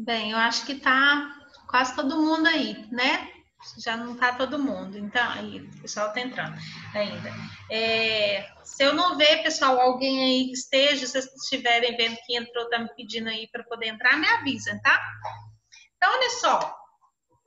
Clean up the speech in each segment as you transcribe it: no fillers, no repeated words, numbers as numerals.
Bem, eu acho que tá quase todo mundo aí, né? Já não tá todo mundo, então aí o pessoal tá entrando ainda. Se eu não ver, pessoal, alguém aí que esteja, se vocês estiverem vendo que entrou, tá me pedindo aí para poder entrar, me avisem, tá? Então, olha só,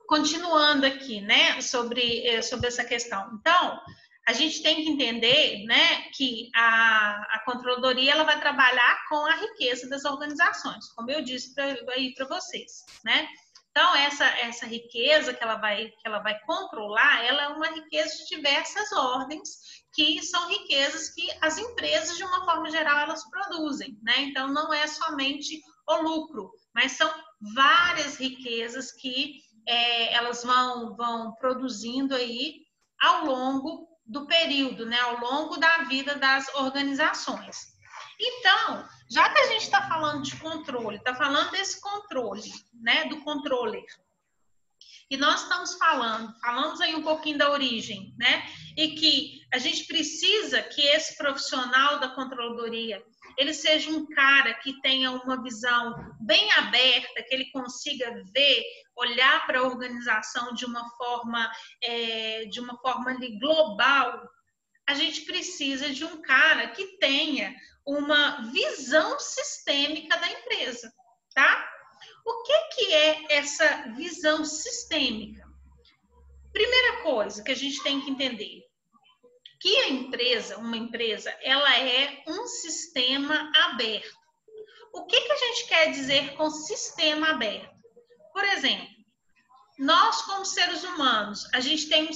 continuando aqui, né, sobre essa questão. Então, a gente tem que entender, né, que a controladoria ela vai trabalhar com a riqueza das organizações, como eu disse para vocês, né? Então, essa riqueza que ela vai controlar, ela é uma riqueza de diversas ordens, que são riquezas que as empresas, de uma forma geral, elas produzem, né? Então, não é somente o lucro, mas são várias riquezas que elas vão produzindo aí ao longo do período, né, ao longo da vida das organizações. Então, já que a gente está falando de controle, está falando desse controle, né, do controller, e nós estamos falamos aí um pouquinho da origem, né? E que a gente precisa que esse profissional da controladoria ele seja um cara que tenha uma visão bem aberta, que ele consiga ver, olhar para a organização de uma forma ali, global. A gente precisa de um cara que tenha uma visão sistêmica da empresa, tá? O que é essa visão sistêmica? Primeira coisa que a gente tem que entender, que uma empresa, ela é um sistema aberto. O que a gente quer dizer com sistema aberto? Por exemplo, nós como seres humanos, a gente tem um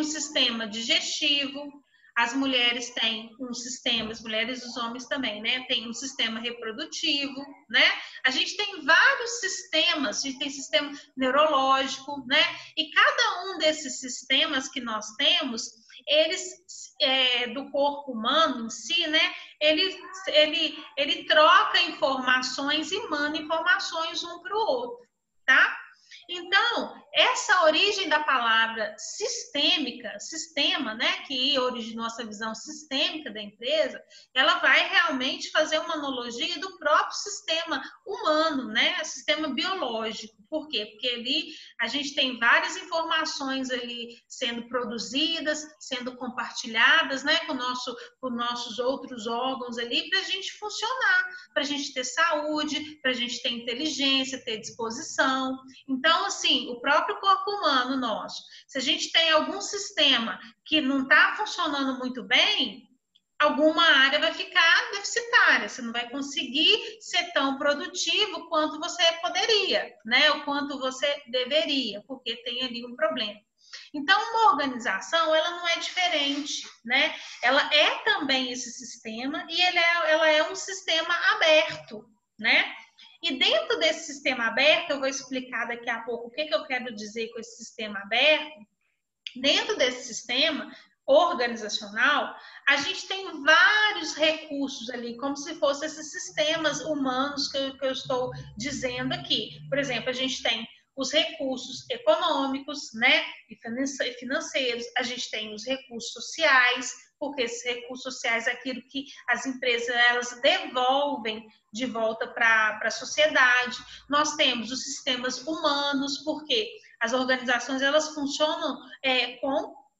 sistema digestivo, as mulheres têm um sistema, as mulheres e os homens também, né? Tem um sistema reprodutivo, né? A gente tem vários sistemas, a gente tem sistema neurológico, né? E cada um desses sistemas que nós temos, eles, do corpo humano em si, né? Ele troca informações e manda informações um para o outro, tá? Então, essa origem da palavra sistêmica, sistema, né, que originou essa visão sistêmica da empresa, ela vai realmente fazer uma analogia do próprio sistema humano, né, sistema biológico. Por quê? Porque ali a gente tem várias informações ali sendo produzidas, sendo compartilhadas, né, com nossos outros órgãos ali, para a gente funcionar, para a gente ter saúde, para a gente ter inteligência, ter disposição. Então, assim, o próprio corpo humano nosso, se a gente tem algum sistema que não está funcionando muito bem, alguma área vai ficar deficitária, você não vai conseguir ser tão produtivo quanto você poderia, né? Ou quanto você deveria, porque tem ali um problema. Então, uma organização, ela não é diferente, né? Ela é também esse sistema e ela é um sistema aberto, né? E dentro desse sistema aberto, eu vou explicar daqui a pouco o que eu quero dizer com esse sistema aberto. Dentro desse sistema organizacional, a gente tem vários recursos ali, como se fossem esses sistemas humanos que eu estou dizendo aqui. Por exemplo, a gente tem os recursos econômicos, né, e financeiros, a gente tem os recursos sociais, porque esses recursos sociais é aquilo que as empresas elas devolvem de volta para a sociedade. Nós temos os sistemas humanos, porque as organizações elas funcionam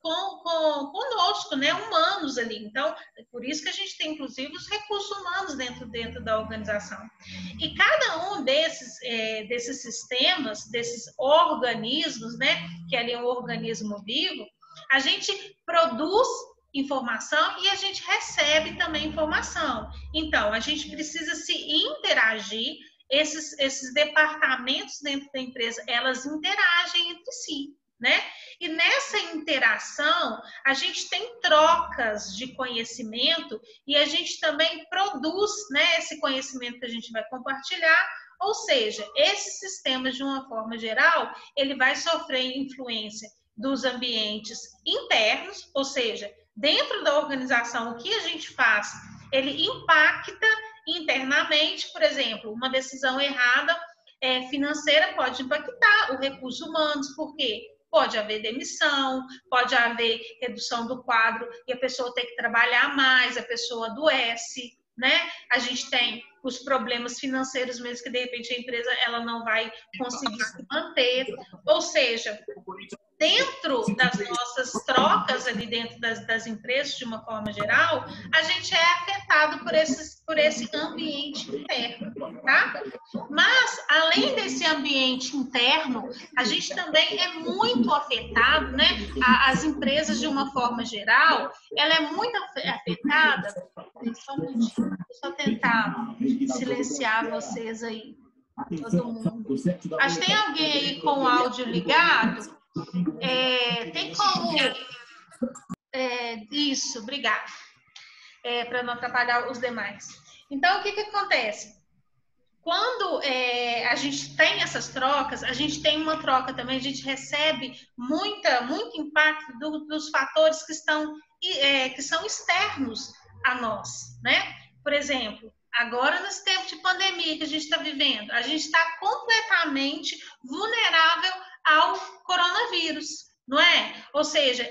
conosco, né, humanos ali. Então, é por isso que a gente tem, inclusive, os recursos humanos dentro da organização. E cada um desses sistemas, desses organismos, né, que ali é um organismo vivo, a gente produz informação e a gente recebe também informação. Então, a gente precisa se interagir, esses departamentos dentro da empresa, elas interagem entre si, né? E nessa interação, a gente tem trocas de conhecimento e a gente também produz, né, esse conhecimento que a gente vai compartilhar. Ou seja, esse sistema, de uma forma geral, ele vai sofrer influência dos ambientes internos, ou seja, dentro da organização, o que a gente faz, ele impacta internamente. Por exemplo, uma decisão errada financeira pode impactar os recursos humanos, porque pode haver demissão, pode haver redução do quadro e a pessoa tem que trabalhar mais, a pessoa adoece, né? A gente tem os problemas financeiros mesmo, que de repente a empresa ela não vai conseguir se manter. Ou seja, dentro das nossas trocas ali dentro das empresas, de uma forma geral, a gente é afetado por esse ambiente interno, tá? Mas, além desse ambiente interno, a gente também é muito afetado, né? As empresas, de uma forma geral, ela é muito afetada. Só um minutinho, deixa eu só tentar silenciar vocês aí, todo mundo. Acho que tem alguém aí com o áudio ligado. Tem como... isso, obrigada. Para não atrapalhar os demais. Então, o que acontece? Quando a gente tem essas trocas, a gente tem uma troca também, a gente recebe muito impacto dos fatores que são externos a nós, né? Por exemplo, agora nesse tempo de pandemia que a gente está vivendo, a gente está completamente vulnerável ao coronavírus. Não é? Ou seja,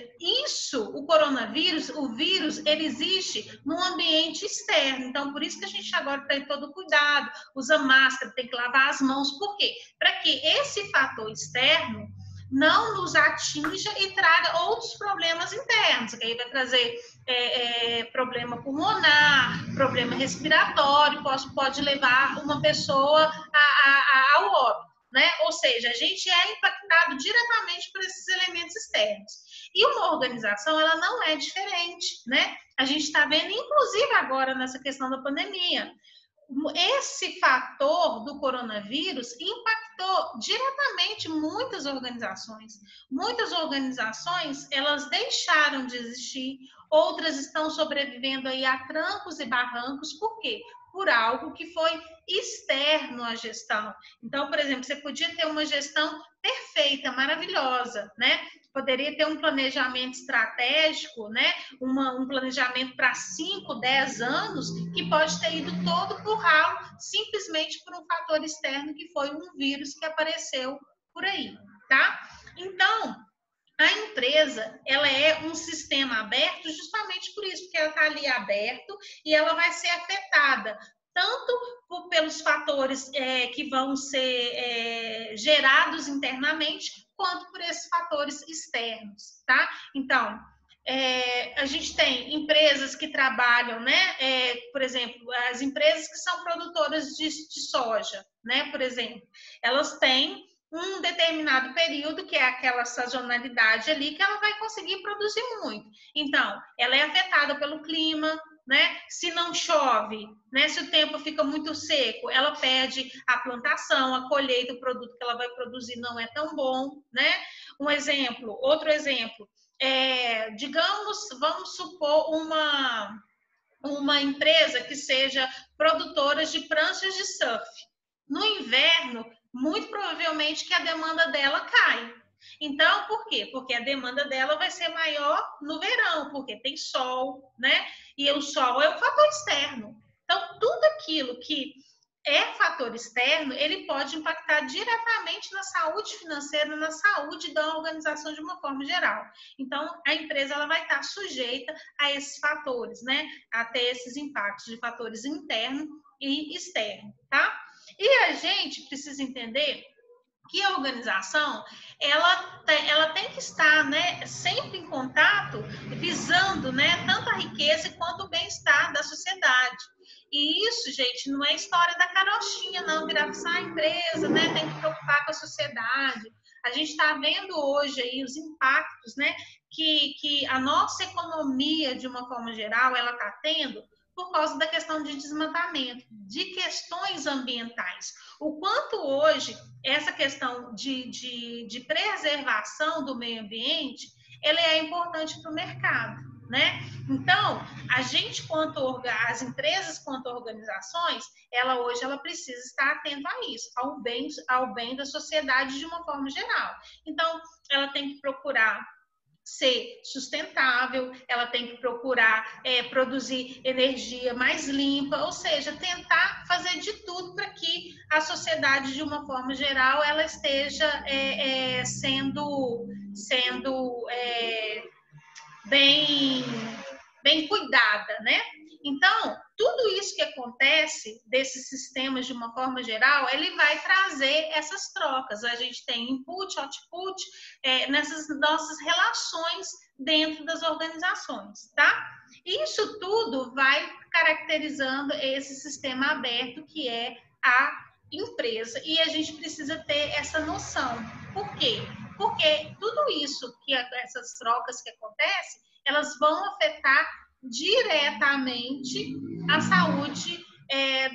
o coronavírus, o vírus, ele existe no ambiente externo. Então, por isso que a gente agora tem todo cuidado, usa máscara, tem que lavar as mãos. Por quê? Para que esse fator externo não nos atinja e traga outros problemas internos, que aí vai trazer problema pulmonar, problema respiratório, pode levar uma pessoa ao óbito. Né? Ou seja, a gente é impactado diretamente por esses elementos externos. E uma organização, ela não é diferente, né? A gente está vendo, inclusive agora nessa questão da pandemia, esse fator do coronavírus impactou diretamente muitas organizações. Muitas organizações, elas deixaram de existir, outras estão sobrevivendo aí a trancos e barrancos. Por quê? Por algo que foi externo à gestão. Então, por exemplo, você podia ter uma gestão perfeita, maravilhosa, né? Poderia ter um planejamento estratégico, né? Um planejamento para 5, 10 anos, que pode ter ido todo pro ralo, simplesmente por um fator externo, que foi um vírus que apareceu por aí, tá? Então, a empresa, ela é um sistema aberto justamente por isso, porque ela está ali aberto e ela vai ser afetada tanto pelos fatores que vão ser gerados internamente, quanto por esses fatores externos, tá? Então, a gente tem empresas que trabalham, né? Por exemplo, as empresas que são produtoras de soja, né? Por exemplo, elas têm um determinado período, que é aquela sazonalidade ali, que ela vai conseguir produzir muito. Então, ela é afetada pelo clima, né? Se não chove, né? Se o tempo fica muito seco, ela perde a plantação, a colheita, o produto que ela vai produzir não é tão bom, né? Outro exemplo, digamos, vamos supor uma empresa que seja produtora de pranchas de surf. No inverno, muito provavelmente que a demanda dela cai. Então, por quê? Porque a demanda dela vai ser maior no verão, porque tem sol, né? E o sol é um fator externo. Então, tudo aquilo que é fator externo, ele pode impactar diretamente na saúde financeira, na saúde da organização de uma forma geral. Então, a empresa ela vai estar sujeita a esses fatores, né? A ter esses impactos de fatores interno e externo, tá? E a gente precisa entender que a organização ela tem que estar, né, sempre em contato, visando, né, tanto a riqueza quanto o bem-estar da sociedade. E isso, gente, não é história da carochinha, não, virar só a empresa, né, tem que preocupar com a sociedade. A gente está vendo hoje aí os impactos, né, que a nossa economia, de uma forma geral, ela está tendo por causa da questão de desmatamento, de questões ambientais. O quanto hoje essa questão de preservação do meio ambiente, ela é importante para o mercado, né? Então, a gente, as empresas quanto organizações, hoje ela precisa estar atenta a isso, ao bem da sociedade de uma forma geral. Então, ela tem que procurar ser sustentável, ela tem que procurar produzir energia mais limpa, ou seja, tentar fazer de tudo para que a sociedade, de uma forma geral, ela esteja sendo bem cuidada, né? Então, tudo isso que acontece desses sistemas de uma forma geral, ele vai trazer essas trocas. A gente tem input, output, nessas nossas relações dentro das organizações, tá? Isso tudo vai caracterizando esse sistema aberto que é a empresa. E a gente precisa ter essa noção. Por quê? Porque tudo isso, essas trocas que acontecem, elas vão afetar diretamente a saúde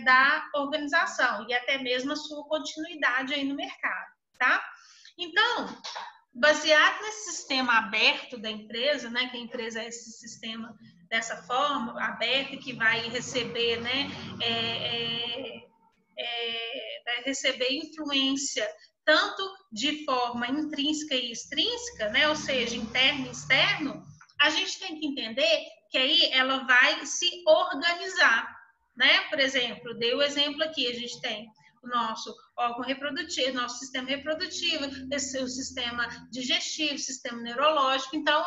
da organização e até mesmo a sua continuidade aí no mercado, tá? Então, baseado nesse sistema aberto da empresa, né, que a empresa é esse sistema dessa forma, aberto, que vai receber, né, vai receber influência tanto de forma intrínseca e extrínseca, né, ou seja, interno e externo, a gente tem que entender que aí ela vai se organizar, né? Por exemplo, dei o exemplo aqui, a gente tem o nosso órgão reprodutivo, nosso sistema reprodutivo, o sistema digestivo, o sistema neurológico. Então,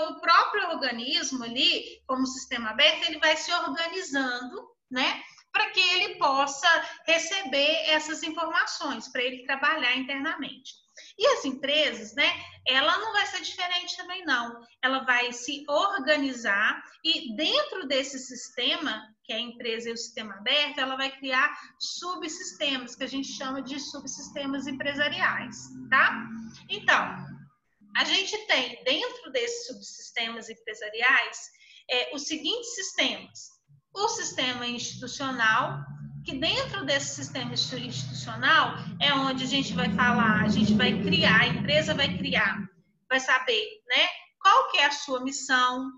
o próprio organismo ali, como sistema aberto, ele vai se organizando, né? Para que ele possa receber essas informações, para ele trabalhar internamente. E as empresas, né, ela não vai ser diferente também não. Ela vai se organizar e dentro desse sistema, que é a empresa e o sistema aberto, ela vai criar subsistemas, que a gente chama de subsistemas empresariais, tá? Então, a gente tem dentro desses subsistemas empresariais os seguintes sistemas. O sistema institucional, que dentro desse sistema institucional é onde a gente vai falar, a gente vai criar, a empresa vai criar, vai saber, né, qual que é a sua missão,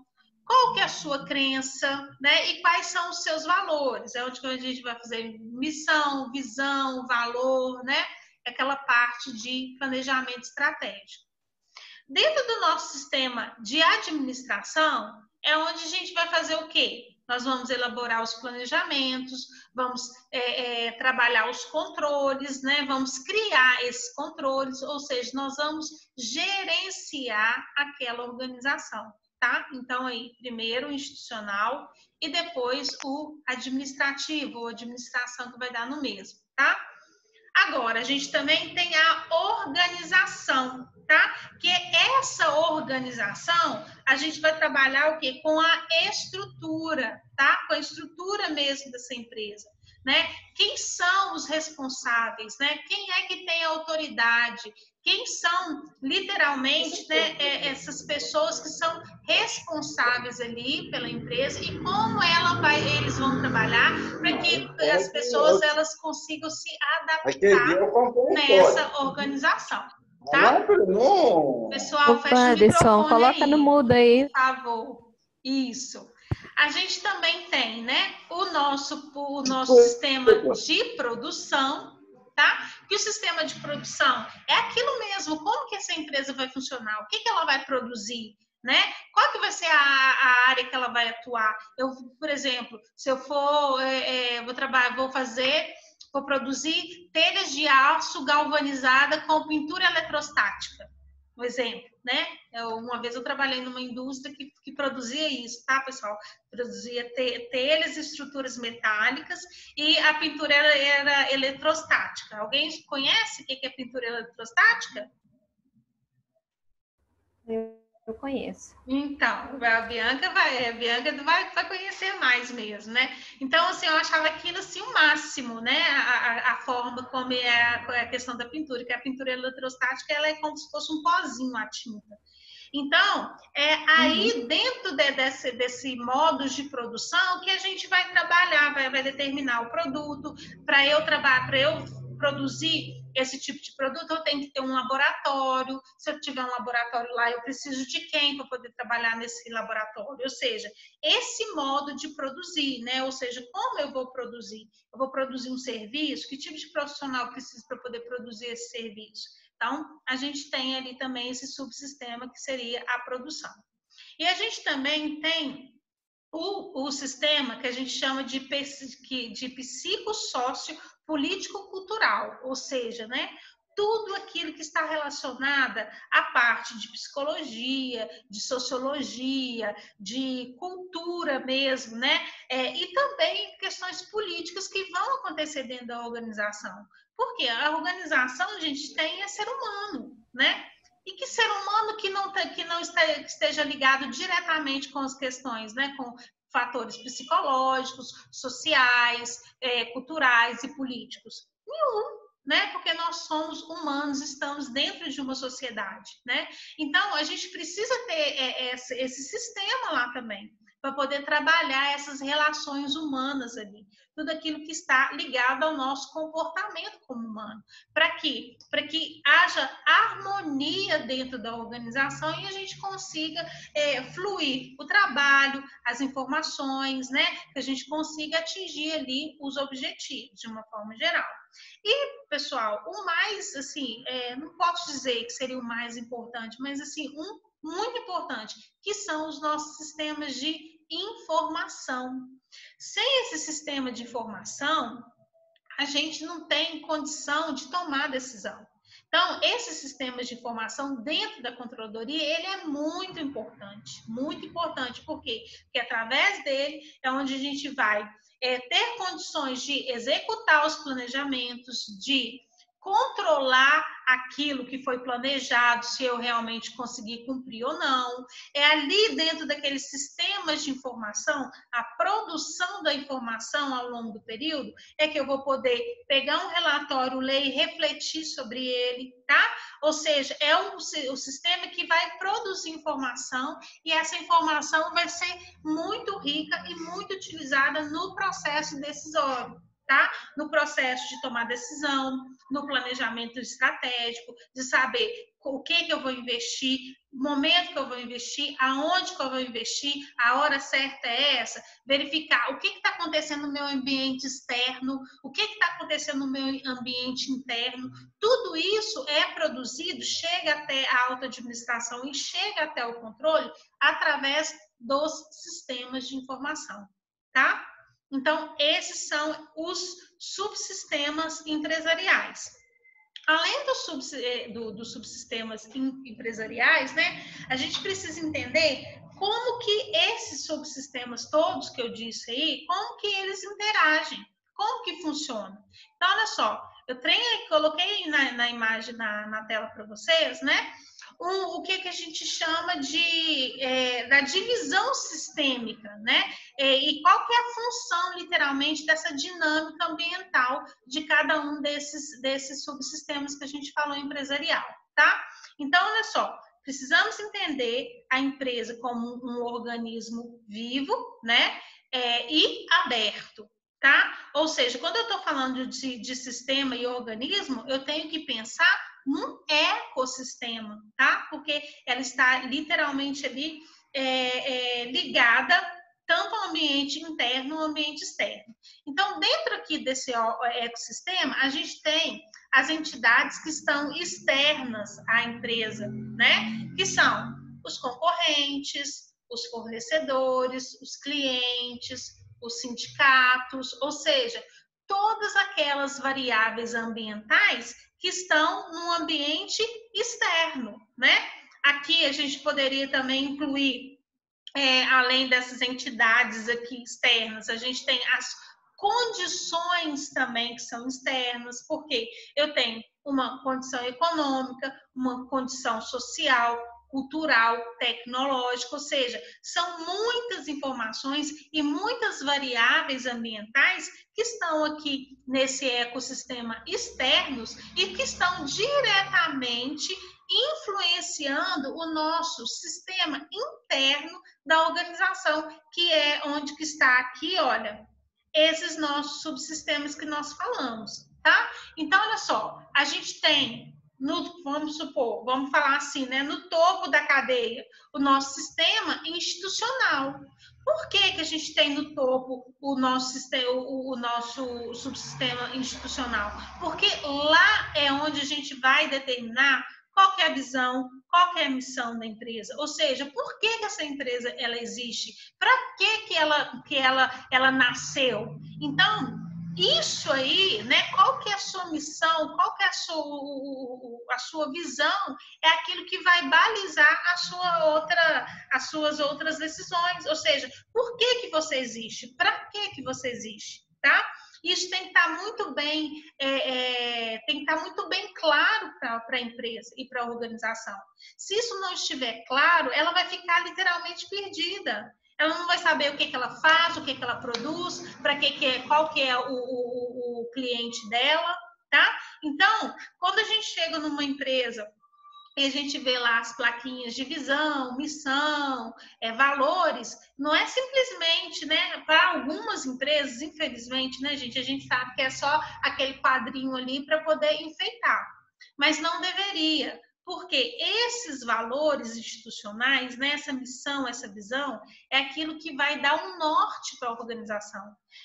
qual que é a sua crença, né, e quais são os seus valores. É onde a gente vai fazer missão, visão, valor, né, aquela parte de planejamento estratégico. Dentro do nosso sistema de administração, é onde a gente vai fazer o quê? Nós vamos elaborar os planejamentos, vamos trabalhar os controles, né? Vamos criar esses controles, ou seja, nós vamos gerenciar aquela organização, tá? Então, aí, primeiro o institucional e depois o administrativo, ou administração que vai dar no mesmo, tá? Agora, a gente também tem a organização, tá? Que essa organização, a gente vai trabalhar o quê? Com a estrutura, tá? Com a estrutura mesmo dessa empresa, né? Quem são os responsáveis, né? Quem é que tem autoridade? Quem são, literalmente, né, essas pessoas que são responsáveis ali pela empresa e como eles vão trabalhar para que as pessoas elas consigam se adaptar nessa organização, tá? Pessoal, fecha o microfone coloca aí, no mudo aí. por favor. Isso. A gente também tem, né, o nosso sistema de produção, tá? Que o sistema de produção é aquilo mesmo, como que essa empresa vai funcionar, o que que ela vai produzir, né? Qual que vai ser a área que ela vai atuar? Eu, por exemplo, se eu for, vou produzir telhas de aço galvanizada com pintura eletrostática, um exemplo, né? Uma vez eu trabalhei numa indústria que produzia isso, tá, pessoal? Produzia telhas e estruturas metálicas e a pintura era eletrostática. Alguém conhece o que é pintura eletrostática? Eu conheço. Então, a Bianca vai conhecer mais mesmo, né? Então, assim, eu achava aquilo assim o máximo, né? A forma como é a questão da pintura, que a pintura eletrostática ela é como se fosse um pozinho a tinta. Então, aí dentro desse modo de produção que a gente vai trabalhar, vai determinar o produto. Para eu produzir esse tipo de produto, eu tenho que ter um laboratório. Se eu tiver um laboratório lá, eu preciso de quem para poder trabalhar nesse laboratório? Ou seja, esse modo de produzir, né? Ou seja, como eu vou produzir? Eu vou produzir um serviço? Que tipo de profissional preciso para poder produzir esse serviço? Então, a gente tem ali também esse subsistema que seria a produção. E a gente também tem o sistema que a gente chama de psicossócio político-cultural, ou seja, né, tudo aquilo que está relacionado à parte de psicologia, de sociologia, de cultura mesmo, né? E também questões políticas que vão acontecer dentro da organização. Porque a organização, a gente tem ser humano, né? E que ser humano que não esteja ligado diretamente com as questões, né? Com fatores psicológicos, sociais, culturais e políticos? Nenhum, né? Porque nós somos humanos, estamos dentro de uma sociedade, né? Então, a gente precisa ter esse sistema lá também, para poder trabalhar essas relações humanas ali, tudo aquilo que está ligado ao nosso comportamento como humano. Para quê? Para que haja harmonia dentro da organização e a gente consiga fluir o trabalho, as informações, né? Que a gente consiga atingir ali os objetivos de uma forma geral. E, pessoal, o mais, assim, não posso dizer que seria o mais importante, mas, assim, muito importante, que são os nossos sistemas de informação. Sem esse sistema de informação, a gente não tem condição de tomar decisão. Então, esses sistemas de informação dentro da controladoria, ele é muito importante, por quê? Porque através dele é onde a gente vai ter condições de executar os planejamentos, de controlar aquilo que foi planejado, se eu realmente conseguir cumprir ou não. É ali dentro daqueles sistemas de informação, a produção da informação ao longo do período, é que eu vou poder pegar um relatório, ler e refletir sobre ele, tá? Ou seja, é o sistema que vai produzir informação e essa informação vai ser muito rica e muito utilizada no processo decisório. Tá? No processo de tomar decisão, no planejamento estratégico, de saber o que eu vou investir, o momento que eu vou investir, aonde que eu vou investir, a hora certa é essa, verificar o que está acontecendo no meu ambiente externo, o que está acontecendo no meu ambiente interno, tudo isso é produzido, chega até a alta administração e chega até o controle através dos sistemas de informação, tá? Então, esses são os subsistemas empresariais. Além dos subsistemas empresariais, né, a gente precisa entender como que esses subsistemas todos que eu disse aí, como que eles interagem, como que funciona. Então, olha só, eu coloquei na imagem na tela para vocês, né, o que a gente chama da divisão sistêmica, né? E qual que é a função, literalmente, dessa dinâmica ambiental de cada um desses subsistemas que a gente falou empresarial, tá? Então, olha só, precisamos entender a empresa como um organismo vivo, né? E aberto, tá? Ou seja, quando eu estou falando de sistema e organismo, eu tenho que pensar num ecossistema, tá? Porque ela está literalmente ali ligada tanto ao ambiente interno ao ambiente externo. Então, dentro aqui desse ecossistema, a gente tem as entidades que estão externas à empresa, né? Que são os concorrentes, os fornecedores, os clientes, os sindicatos, ou seja, todas aquelas variáveis ambientais que estão no ambiente externo, né? Aqui a gente poderia também incluir, além dessas entidades aqui externas, a gente tem as condições também que são externas, porque eu tenho uma condição econômica, uma condição social, cultural, tecnológica, ou seja, são muitas informações e muitas variáveis ambientais que estão aqui nesse ecossistema externos e que estão diretamente influenciando o nosso sistema interno da organização, que é onde que está aqui, olha, esses nossos subsistemas que nós falamos, tá? Então, olha só, a gente tem vamos falar assim, né, no topo da cadeia, o nosso sistema institucional. Por que a gente tem no topo o nosso subsistema institucional? Porque lá é onde a gente vai determinar qual que é a visão, qual que é a missão da empresa, ou seja, por que essa empresa ela existe, para que ela nasceu. Então, isso aí, né? Qual que é a sua missão? Qual que é a sua visão? É aquilo que vai balizar as suas outras decisões. Ou seja, por que que você existe? Para que você existe? Tá? Isso tem que estar muito bem, tem que estar muito bem claro para a empresa e para a organização. Se isso não estiver claro, ela vai ficar literalmente perdida. Ela não vai saber o que que ela faz, o que que ela produz, para qual que é o cliente dela, tá? Então, quando a gente chega numa empresa e a gente vê lá as plaquinhas de visão, missão, valores, não é simplesmente, né? Para algumas empresas, infelizmente, né, gente, a gente sabe que é só aquele quadrinho ali para poder enfeitar, mas não deveria. Porque esses valores institucionais, né, essa missão, essa visão, é aquilo que vai dar um norte para a organização.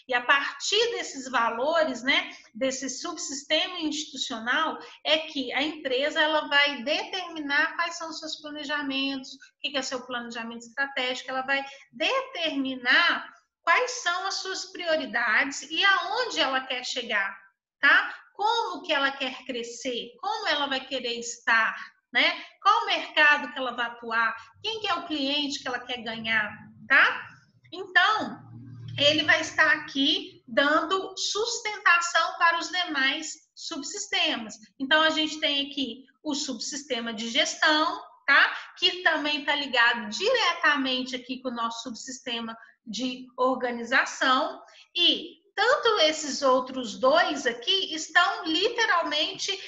E a partir desses valores, né, desse subsistema institucional, é que a empresa ela vai determinar quais são os seus planejamentos, o que é seu planejamento estratégico, ela vai determinar quais são as suas prioridades e aonde ela quer chegar, tá? Como que ela quer crescer, como ela vai querer estar, né? Qual o mercado que ela vai atuar, quem que é o cliente que ela quer ganhar, tá? Então, ele vai estar aqui dando sustentação para os demais subsistemas. Então, a gente tem aqui o subsistema de gestão, tá? Que também está ligado diretamente aqui com o nosso subsistema de organização e tanto esses outros dois aqui estão literalmente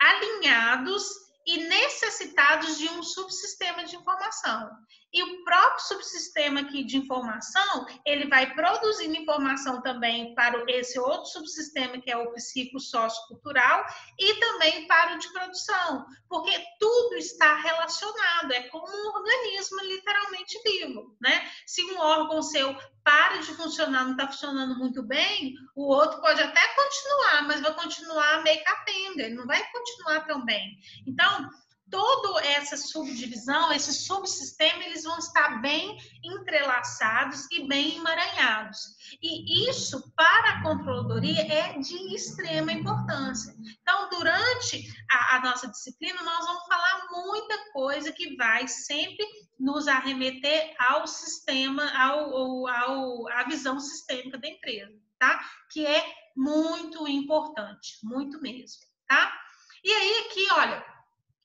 alinhados e necessitados de um subsistema de informação. E o próprio subsistema aqui de informação, ele vai produzindo informação também para esse outro subsistema, que é o psicossociocultural, e também para o de produção, porque tudo está relacionado, é como um organismo literalmente vivo, né? Se um órgão seu para de funcionar, não está funcionando muito bem, o outro pode até continuar, mas vai continuar meio capenga, ele não vai continuar tão bem. Então, toda essa subdivisão, esse subsistema, eles vão estar bem entrelaçados e bem emaranhados. E isso, para a controladoria, é de extrema importância. Então, durante a nossa disciplina, nós vamos falar muita coisa que vai sempre nos arremeter ao sistema, à visão sistêmica da empresa, tá? Que é muito importante, muito mesmo, tá? E aí, aqui, olha,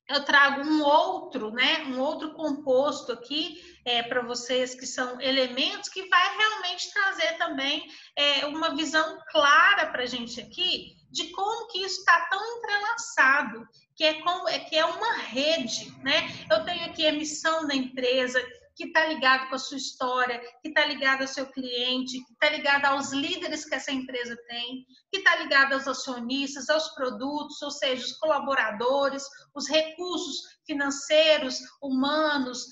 eu trago um outro composto aqui para vocês, que são elementos que vai realmente trazer também uma visão clara para a gente aqui de como que isso está tão entrelaçado, que é uma rede, né? Eu tenho aqui a missão da empresa, que está ligado com a sua história, que está ligado ao seu cliente, que está ligado aos líderes que essa empresa tem, que está ligado aos acionistas, aos produtos, ou seja, os colaboradores, os recursos financeiros, humanos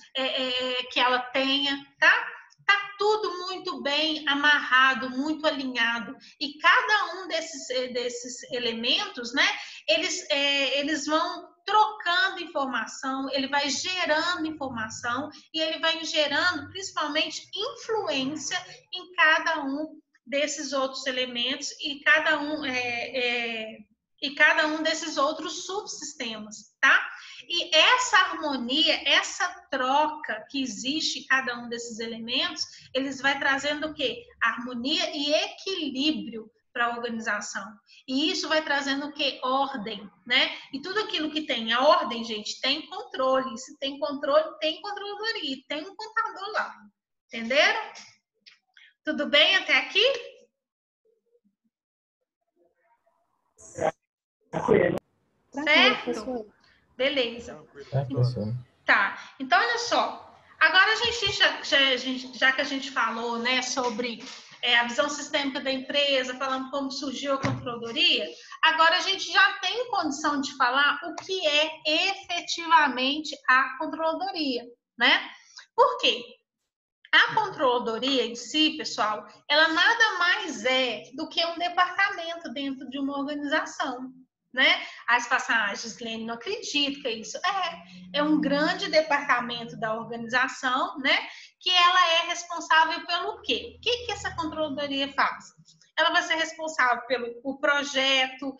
que ela tenha, tá? Está tudo muito bem amarrado, muito alinhado. E cada um desses elementos, né, eles vão trocando informação, ele vai gerando informação e ele vai gerando, principalmente, influência em cada um desses outros elementos e cada um desses outros subsistemas, tá? E essa harmonia, essa troca que existe em cada um desses elementos, eles vai trazendo o quê? Harmonia e equilíbrio para a organização. E isso vai trazendo o quê? Ordem, né? E tudo aquilo que tem a ordem, gente, tem controle. Se tem controle, tem controladoria, tem um contador lá. Entenderam? Tudo bem até aqui? Certo? Beleza. Tá. Então, olha só. Agora, já que a gente falou, né, sobre a visão sistêmica da empresa, falando como surgiu a controladoria, agora a gente já tem condição de falar o que é efetivamente a controladoria, né? Por quê? A controladoria em si, pessoal, ela nada mais é do que um departamento dentro de uma organização, né? As passagens, Lene, não acredito que é isso. É um grande departamento da organização, né? Que ela é responsável pelo quê? O que essa controladoria faz? ela vai ser responsável pelo projeto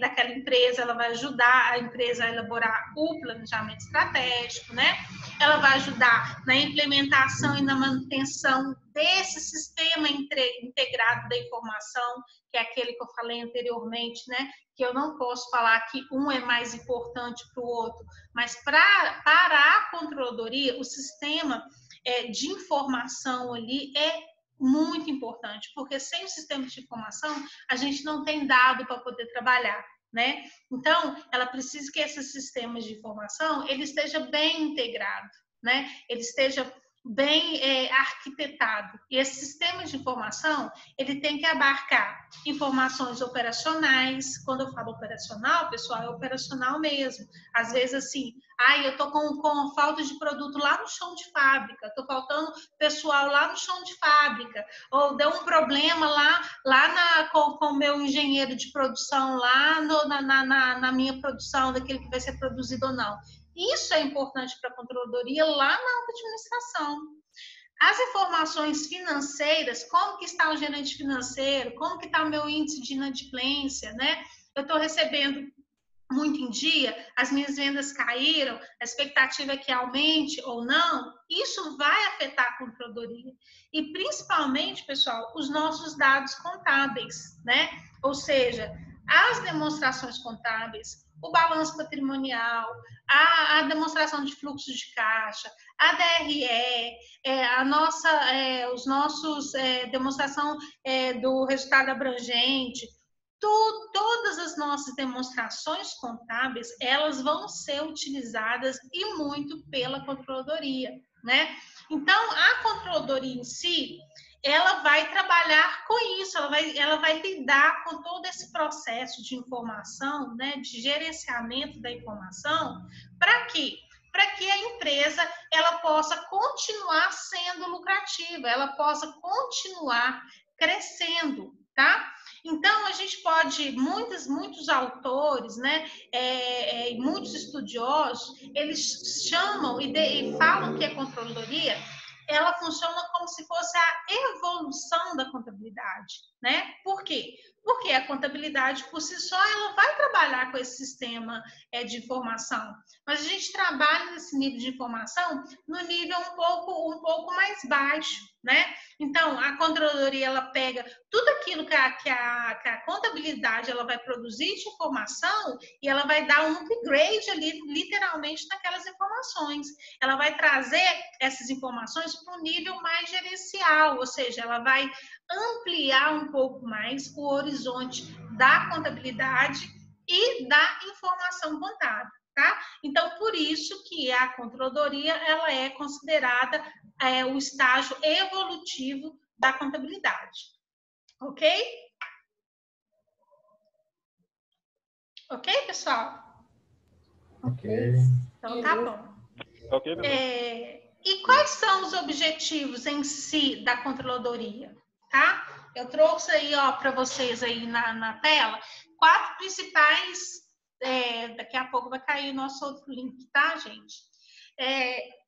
daquela empresa, ela vai ajudar a empresa a elaborar o planejamento estratégico, né? Ela vai ajudar na implementação e na manutenção desse sistema integrado da informação, que é aquele que eu falei anteriormente, né? Que eu não posso falar que um é mais importante para o outro, mas para a controladoria, o sistema de informação ali é muito importante, porque sem o sistema de informação, a gente não tem dado para poder trabalhar, né? Então, ela precisa que esses sistemas de informação, ele esteja bem integrado, né? Ele esteja bem arquitetado. E esse sistema de informação, ele tem que abarcar informações operacionais. Quando eu falo operacional, pessoal, é operacional mesmo. Às vezes, assim, eu tô com falta de produto lá no chão de fábrica, tô faltando pessoal lá no chão de fábrica, ou deu um problema lá com o meu engenheiro de produção, lá na minha produção, daquele que vai ser produzido ou não. Isso é importante para a controladoria lá na alta administração. As informações financeiras, como que está o gerente financeiro, como que está o meu índice de inadimplência, né? Eu estou recebendo muito em dia, as minhas vendas caíram, a expectativa é que aumente ou não, isso vai afetar a controladoria. E principalmente, pessoal, os nossos dados contábeis, né? Ou seja, as demonstrações contábeis, o balanço patrimonial, a demonstração de fluxo de caixa, a DRE, os nossos demonstração do resultado abrangente, todas as nossas demonstrações contábeis, elas vão ser utilizadas e muito pela controladoria, né? Então, a controladoria em si, ela vai trabalhar com isso, ela vai lidar com todo esse processo de informação, né, de gerenciamento da informação, para quê? Para que a empresa ela possa continuar sendo lucrativa, ela possa continuar crescendo, tá? Então, a gente pode, muitos autores, né, muitos estudiosos, eles chamam e falam que a controladoria, ela funciona como se fosse a evolução da contabilidade, né? Por quê? Porque a contabilidade, por si só, ela vai trabalhar com esse sistema de informação, mas a gente trabalha nesse nível de informação no nível um pouco mais baixo, né? Então, a controladoria, ela pega tudo aquilo que a contabilidade ela vai produzir de informação e ela vai dar um upgrade ali, literalmente, naquelas informações. Ela vai trazer essas informações para um nível mais gerencial, ou seja, ela vai ampliar um pouco mais o horizonte da contabilidade e da informação contábil, tá? Então, por isso que a controladoria, ela é considerada o estágio evolutivo da contabilidade. Ok? Ok, pessoal? Ok. Então, tá bom. Ok, e quais são os objetivos em si da controladoria? Tá? Eu trouxe aí, ó, para vocês aí na tela, 4 principais, daqui a pouco vai cair o nosso outro link, tá, gente?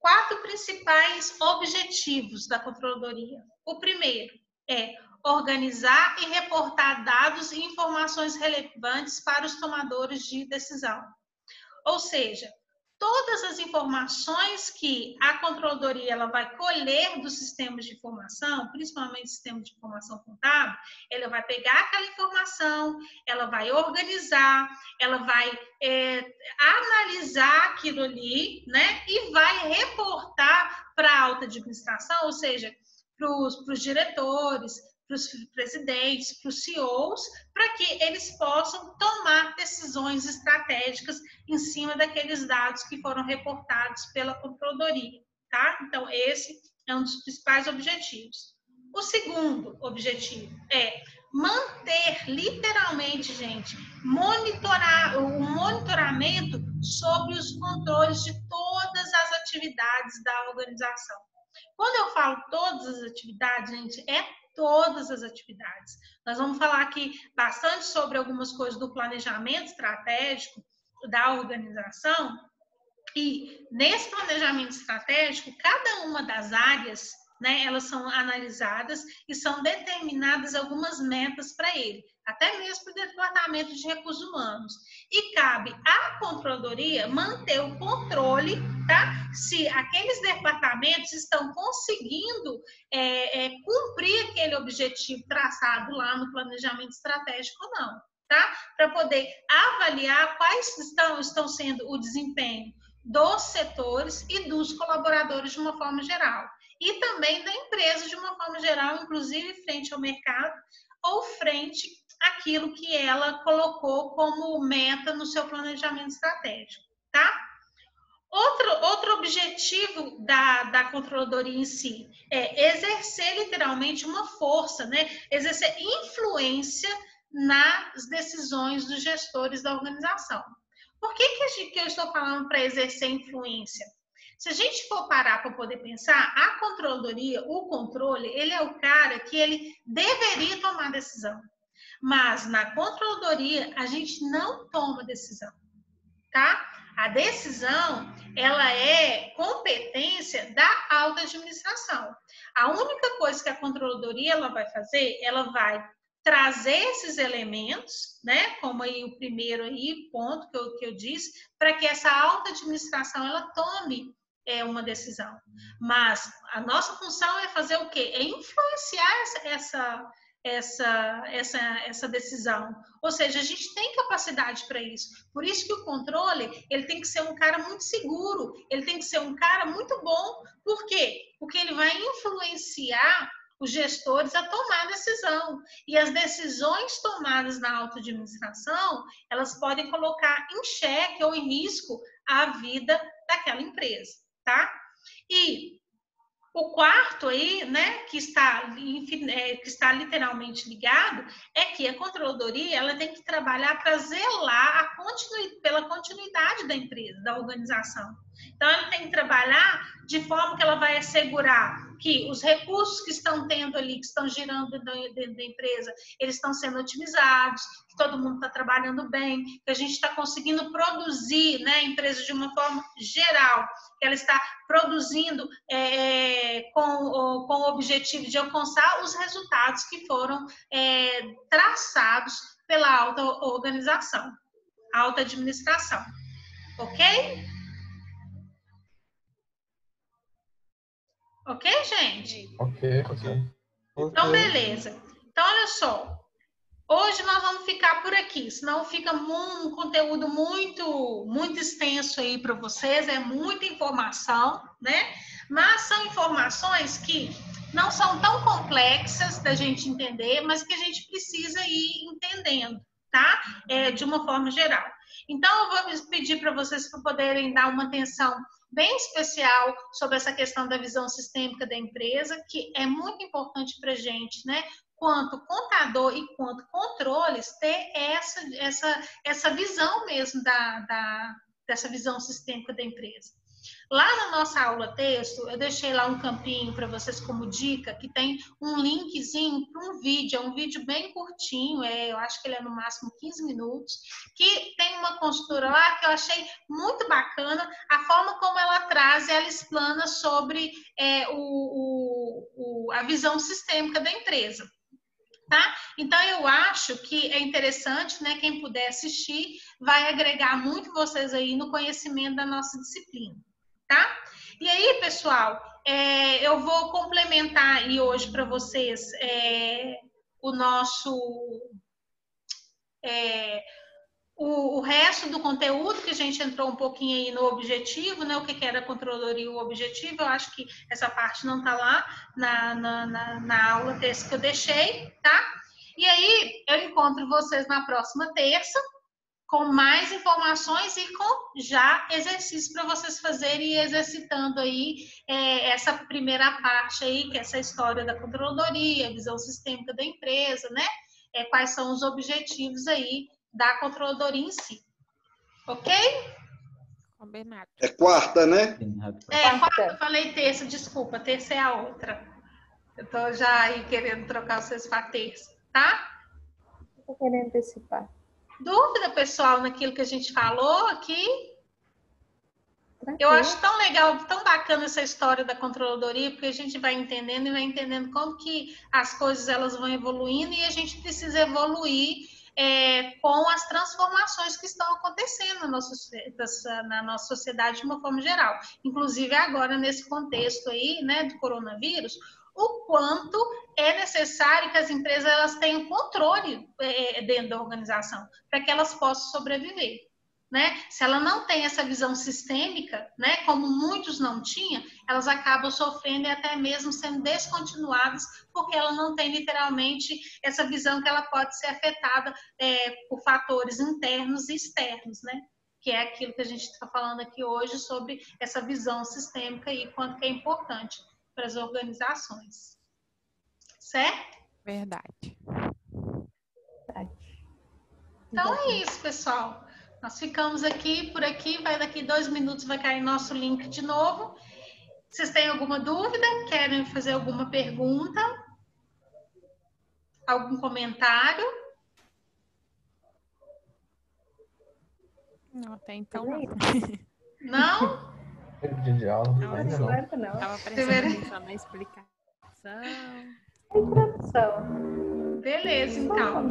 4 principais objetivos da controladoria. O primeiro é organizar e reportar dados e informações relevantes para os tomadores de decisão. Ou seja, todas as informações que a controladoria ela vai colher dos sistemas de informação, principalmente sistemas de informação contábil, ela vai pegar aquela informação, ela vai organizar, ela vai analisar aquilo ali, né? E vai reportar para a alta administração, ou seja, para os diretores, para os presidentes, para os CEOs, para que eles possam tomar decisões estratégicas em cima daqueles dados que foram reportados pela controladoria, tá? Então, esse é um dos principais objetivos. O segundo objetivo é manter, literalmente, gente, o monitoramento sobre os controles de todas as atividades da organização. Quando eu falo todas as atividades, gente, todas as atividades. Nós vamos falar aqui bastante sobre algumas coisas do planejamento estratégico da organização, e nesse planejamento estratégico, cada uma das áreas, né? Elas são analisadas e são determinadas algumas metas para ele, até mesmo para o Departamento de Recursos Humanos. E cabe à Controladoria manter o controle, tá? Se aqueles departamentos estão conseguindo cumprir aquele objetivo traçado lá no planejamento estratégico ou não, tá? Para poder avaliar quais estão sendo o desempenho dos setores e dos colaboradores de uma forma geral. E também da empresa de uma forma geral, inclusive frente ao mercado ou frente àquilo que ela colocou como meta no seu planejamento estratégico, tá? Outro objetivo da controladoria em si é exercer literalmente uma força, né? Exercer influência nas decisões dos gestores da organização. Por que eu estou falando para exercer influência? Se a gente for parar para poder pensar, a controladoria, o controle, ele é o cara que ele deveria tomar decisão. Mas na controladoria, a gente não toma decisão, tá? A decisão, ela é competência da alta administração. A única coisa que a controladoria ela vai fazer, ela vai trazer esses elementos, né, como aí o primeiro aí, ponto que eu disse, para que essa alta administração ela tome uma decisão. Mas a nossa função é fazer o quê? É influenciar essa decisão. Ou seja, a gente tem capacidade para isso. Por isso que o controle, ele tem que ser um cara muito seguro, ele tem que ser um cara muito bom. Por quê? Porque ele vai influenciar os gestores a tomar decisão. E as decisões tomadas na autoadministração, elas podem colocar em xeque ou em risco a vida daquela empresa, tá? E o quarto aí, né, que está literalmente ligado, é que a controladoria ela tem que trabalhar para zelar pela continuidade da empresa, da organização. Então, ela tem que trabalhar de forma que ela vai assegurar que os recursos que estão tendo ali, que estão girando dentro da empresa, eles estão sendo otimizados, que todo mundo está trabalhando bem, que a gente está conseguindo produzir, né, a empresa de uma forma geral, que ela está produzindo com o objetivo de alcançar os resultados que foram traçados pela alta organização, alta administração. Ok? Ok, gente? Ok. Então, beleza. Então, olha só. Hoje nós vamos ficar por aqui, senão fica um conteúdo muito extenso aí para vocês, é muita informação, né? Mas são informações que não são tão complexas da gente entender, mas que a gente precisa ir entendendo, tá? De uma forma geral. Então, eu vou pedir para vocês para poderem dar uma atenção bem especial sobre essa questão da visão sistêmica da empresa, que é muito importante para a gente, né? Quanto contador e quanto controles, ter essa visão mesmo dessa visão sistêmica da empresa. Lá na nossa aula texto, eu deixei lá um campinho para vocês como dica, que tem um linkzinho para um vídeo, é um vídeo bem curtinho, eu acho que ele é no máximo 15 minutos, que tem uma consultora lá que eu achei muito bacana, a forma como ela traz e ela explana sobre a visão sistêmica da empresa. Tá? Então, eu acho que é interessante, né? Quem puder assistir, vai agregar muito vocês aí no conhecimento da nossa disciplina, tá? E aí, pessoal, eu vou complementar aí hoje para vocês o nosso... O resto do conteúdo, que a gente entrou um pouquinho aí no objetivo, né? O que era a controladoria e o objetivo, eu acho que essa parte não está lá na aula texto que eu deixei, tá? E aí, eu encontro vocês na próxima terça, com mais informações e com já exercícios para vocês fazerem e exercitando aí essa primeira parte aí, que é essa história da controladoria, a visão sistêmica da empresa, né? Quais são os objetivos aí da controladoria em si. Ok? Combinado. É quarta, né? Quarta, eu falei terça, desculpa, terça é a outra. Eu tô já aí querendo trocar vocês para terça, tá? Eu tô querendo antecipar. Dúvida, pessoal, naquilo que a gente falou aqui? Eu acho tão legal, tão bacana essa história da controladoria, porque a gente vai entendendo e vai entendendo como que as coisas elas vão evoluindo e a gente precisa evoluir com as transformações que estão acontecendo na nossa sociedade de uma forma geral. Inclusive agora nesse contexto aí, né, do coronavírus, o quanto é necessário que as empresas elas tenham controle dentro da organização, para que elas possam sobreviver. Né? Se ela não tem essa visão sistêmica, né, como muitos não tinham, elas acabam sofrendo e até mesmo sendo descontinuadas, porque ela não tem literalmente essa visão que ela pode ser afetada por fatores internos e externos, né? Que é aquilo que a gente está falando aqui hoje sobre essa visão sistêmica e quanto que é importante para as organizações. Certo? Verdade. Então é isso, pessoal. Nós ficamos aqui, por aqui, daqui 2 minutos vai cair nosso link de novo. Vocês têm alguma dúvida? Querem fazer alguma pergunta? Algum comentário? Não, até então não. Não? De aula, ainda não. Estava prestando atenção na explicação. Introdução. Beleza, então.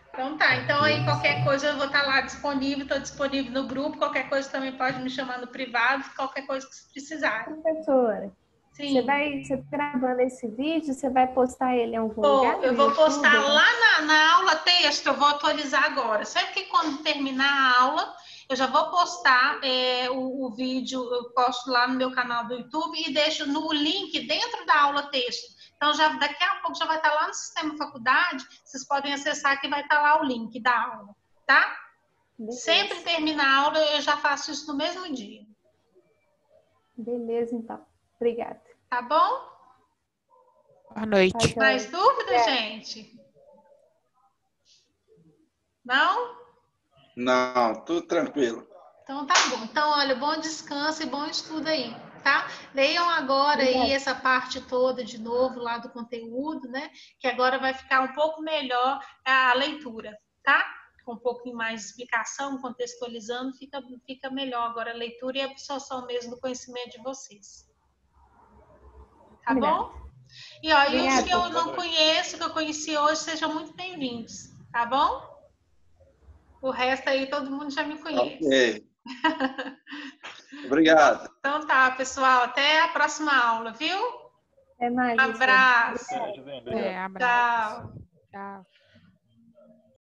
Então tá, então aí qualquer coisa eu vou estar lá disponível, estou disponível no grupo, qualquer coisa também pode me chamar no privado, qualquer coisa que você precisar. Professora, Sim. você tá gravando esse vídeo, você vai postar ele em algum lugar? Eu vou postar lá na aula texto, eu vou atualizar agora. Sempre que quando terminar a aula, eu já vou postar o vídeo, eu posto lá no meu canal do YouTube e deixo no link dentro da aula texto. Então, daqui a pouco já vai estar lá no Sistema Faculdade, vocês podem acessar que vai estar lá o link da aula, tá? Beleza. Sempre termina a aula, eu já faço isso no mesmo dia. Beleza, então. Obrigada. Tá bom? Boa noite. Mais dúvidas, gente? Não? Não, tudo tranquilo. Então, tá bom. Então, olha, bom descanso e bom estudo aí. Tá? Leiam agora aí essa parte toda de novo lá do conteúdo, né? Que agora vai ficar um pouco melhor a leitura, tá? Com um pouquinho mais de explicação, contextualizando, fica melhor agora a leitura e a absorção mesmo do conhecimento de vocês. Tá bom? E ó, e os que eu não conheço, que eu conheci hoje, sejam muito bem-vindos, tá bom? O resto aí todo mundo já me conhece. Ok. Obrigado. Então tá, pessoal. Até a próxima aula, viu? Até mais. Abraço. Abraço. Tchau. Tchau.